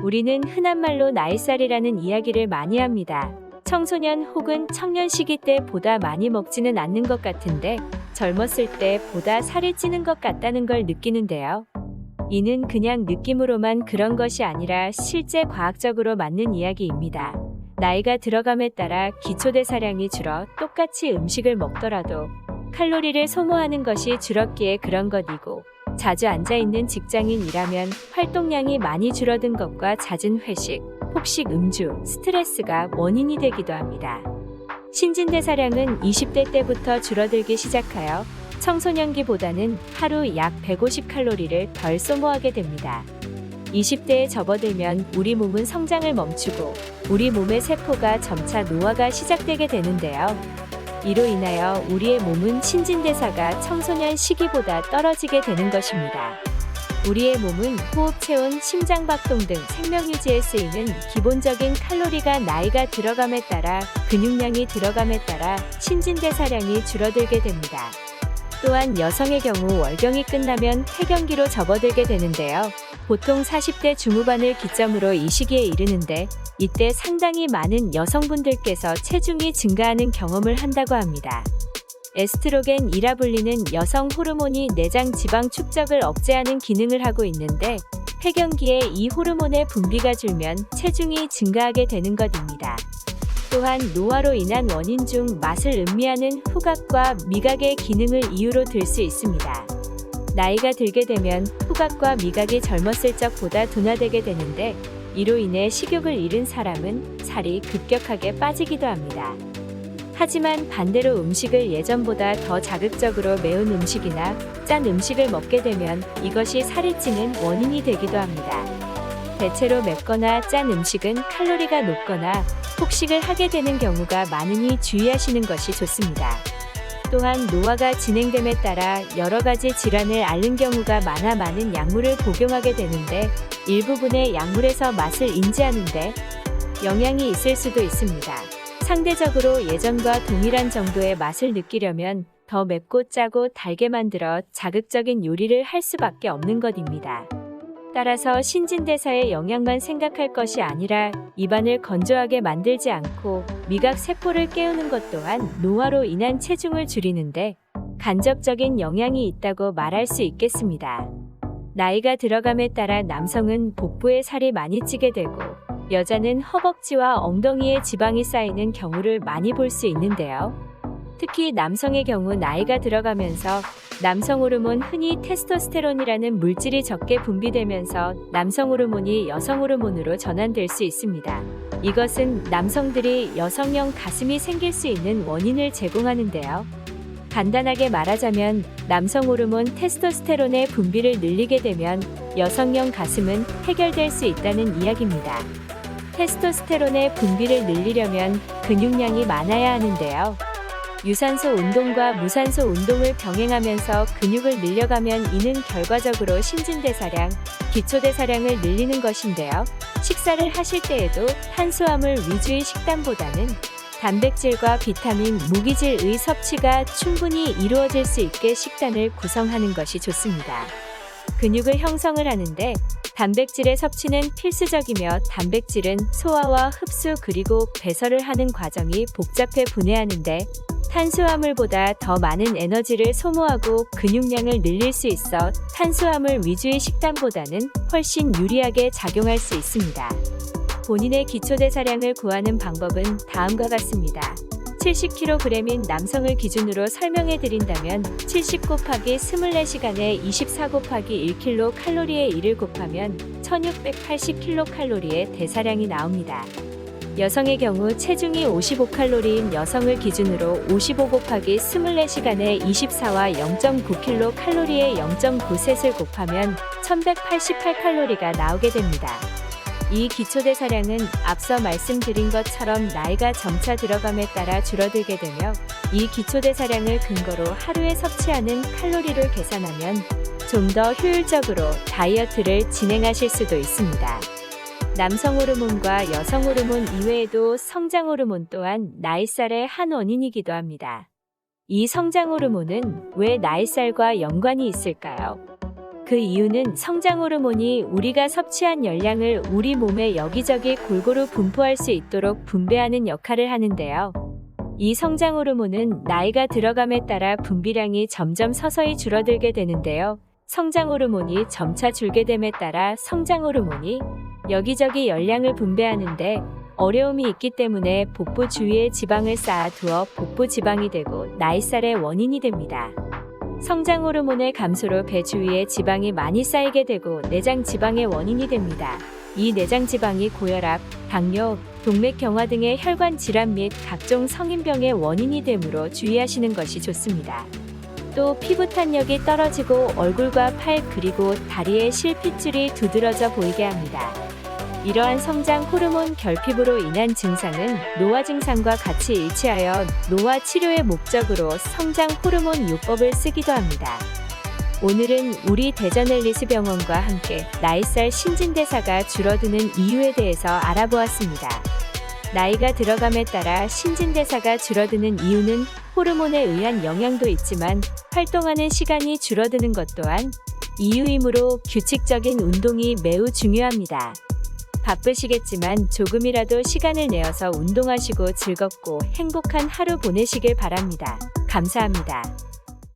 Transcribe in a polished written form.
우리는 흔한 말로 나이살이라는 이야기를 많이 합니다. 청소년 혹은 청년 시기 때 보다 많이 먹지는 않는 것 같은데 젊었을 때 보다 살이 찌는 것 같다는 걸 느끼는데요. 이는 그냥 느낌으로만 그런 것이 아니라 실제 과학적으로 맞는 이야기입니다. 나이가 들어감에 따라 기초대사량이 줄어 똑같이 음식을 먹더라도 칼로리를 소모하는 것이 줄었기에 그런 것이고, 자주 앉아있는 직장인이라면 활동량이 많이 줄어든 것과 잦은 회식, 폭식, 음주, 스트레스가 원인이 되기도 합니다. 신진대사량은 20대 때부터 줄어들기 시작하여 청소년기보다는 하루 약 150칼로리를 덜 소모하게 됩니다. 20대에 접어들면 우리 몸은 성장을 멈추고 우리 몸의 세포가 점차 노화가 시작되게 되는데요. 이로 인하여 우리의 몸은 신진대사가 청소년 시기보다 떨어지게 되는 것입니다. 우리의 몸은 호흡, 체온, 심장박동 등 생명유지에 쓰이는 기본적인 칼로리가 나이가 들어감에 따라 근육량이 들어감에 따라 신진대사량이 줄어들게 됩니다. 또한 여성의 경우 월경이 끝나면 폐경기로 접어들게 되는데요. 보통 40대 중후반을 기점으로 이 시기에 이르는데 이때 상당히 많은 여성분들께서 체중이 증가하는 경험을 한다고 합니다. 에스트로겐이라 불리는 여성 호르몬이 내장 지방 축적을 억제하는 기능을 하고 있는데 폐경기에 이 호르몬의 분비가 줄면 체중이 증가하게 되는 것입니다. 또한 노화로 인한 원인 중 맛을 음미하는 후각과 미각의 기능을 이유로 들 수 있습니다. 나이가 들게 되면 후각과 미각이 젊었을 적보다 둔화되게 되는데 이로 인해 식욕을 잃은 사람은 살이 급격하게 빠지기도 합니다. 하지만 반대로 음식을 예전보다 더 자극적으로 매운 음식이나 짠 음식을 먹게 되면 이것이 살이 찌는 원인이 되기도 합니다. 대체로 맵거나 짠 음식은 칼로리가 높거나 폭식을 하게 되는 경우가 많으니 주의하시는 것이 좋습니다. 또한 노화가 진행됨에 따라 여러 가지 질환을 앓는 경우가 많아 많은 약물을 복용하게 되는데 일부분의 약물에서 맛을 인지하는데 영향이 있을 수도 있습니다. 상대적으로 예전과 동일한 정도의 맛을 느끼려면 더 맵고 짜고 달게 만들어 자극적인 요리를 할 수밖에 없는 것입니다. 따라서 신진대사의 영향만 생각할 것이 아니라 입안을 건조하게 만들지 않고 미각 세포를 깨우는 것 또한 노화로 인한 체중을 줄이는데 간접적인 영향이 있다고 말할 수 있겠습니다. 나이가 들어감에 따라 남성은 복부에 살이 많이 찌게 되고 여자는 허벅지와 엉덩이에 지방이 쌓이는 경우를 많이 볼 수 있는데요. 특히 남성의 경우 나이가 들어가면서 남성 호르몬, 흔히 테스토스테론이라는 물질이 적게 분비되면서 남성 호르몬이 여성 호르몬으로 전환될 수 있습니다. 이것은 남성들이 여성형 가슴이 생길 수 있는 원인을 제공하는데요. 간단하게 말하자면 남성 호르몬 테스토스테론의 분비를 늘리게 되면 여성형 가슴은 해결될 수 있다는 이야기입니다. 테스토스테론의 분비를 늘리려면 근육량이 많아야 하는데요. 유산소 운동과 무산소 운동을 병행하면서 근육을 늘려가면 이는 결과적으로 신진대사량, 기초대사량을 늘리는 것인데요. 식사를 하실 때에도 탄수화물 위주의 식단보다는 단백질과 비타민, 무기질의 섭취가 충분히 이루어질 수 있게 식단을 구성하는 것이 좋습니다. 근육을 형성을 하는데 단백질의 섭취는 필수적이며 단백질은 소화와 흡수 그리고 배설을 하는 과정이 복잡해 분해하는데 탄수화물보다 더 많은 에너지를 소모하고 근육량을 늘릴 수 있어 탄수화물 위주의 식단보다는 훨씬 유리하게 작용할 수 있습니다. 본인의 기초대사량을 구하는 방법은 다음과 같습니다. 70kg인 남성을 기준으로 설명해 드린다면 70 곱하기 24시간에 24 곱하기 1kcal에 1을 곱하면 1680kcal의 대사량이 나옵니다. 여성의 경우 체중이 55칼로리인 여성을 기준으로 55 곱하기 24시간에 24와 0.9kcal에 0.9셋을 곱하면 1188칼로리가 나오게 됩니다. 이 기초대사량은 앞서 말씀드린 것처럼 나이가 점차 들어감에 따라 줄어들게 되며 이 기초대사량을 근거로 하루에 섭취하는 칼로리를 계산하면 좀 더 효율적으로 다이어트를 진행하실 수도 있습니다. 남성 호르몬과 여성 호르몬 이외에도 성장 호르몬 또한 나이살의 한 원인이기도 합니다. 이 성장 호르몬은 왜 나이살과 연관이 있을까요? 그 이유는 성장 호르몬이 우리가 섭취한 열량을 우리 몸에 여기저기 골고루 분포할 수 있도록 분배하는 역할을 하는데요. 이 성장 호르몬은 나이가 들어감에 따라 분비량이 점점 서서히 줄어들게 되는데요. 성장 호르몬이 점차 줄게 됨에 따라 성장 호르몬이 여기저기 열량을 분배하는데 어려움이 있기 때문에 복부 주위에 지방을 쌓아두어 복부 지방이 되고 나이살의 원인이 됩니다. 성장 호르몬의 감소로 배 주위에 지방이 많이 쌓이게 되고 내장 지방의 원인이 됩니다. 이 내장 지방이 고혈압, 당뇨, 동맥경화 등의 혈관 질환 및 각종 성인병의 원인이 되므로 주의하시는 것이 좋습니다. 또 피부 탄력이 떨어지고 얼굴과 팔 그리고 다리에 실핏줄이 두드러져 보이게 합니다. 이러한 성장 호르몬 결핍으로 인한 증상은 노화 증상과 같이 일치하여 노화 치료의 목적으로 성장 호르몬 요법을 쓰기도 합니다. 오늘은 우리 대전 앨리스 병원과 함께 나이살 신진대사가 줄어드는 이유에 대해서 알아보았습니다. 나이가 들어감에 따라 신진대사가 줄어드는 이유는 호르몬에 의한 영향도 있지만 활동하는 시간이 줄어드는 것 또한 이유이므로 규칙적인 운동이 매우 중요합니다. 바쁘시겠지만 조금이라도 시간을 내어서 운동하시고 즐겁고 행복한 하루 보내시길 바랍니다. 감사합니다.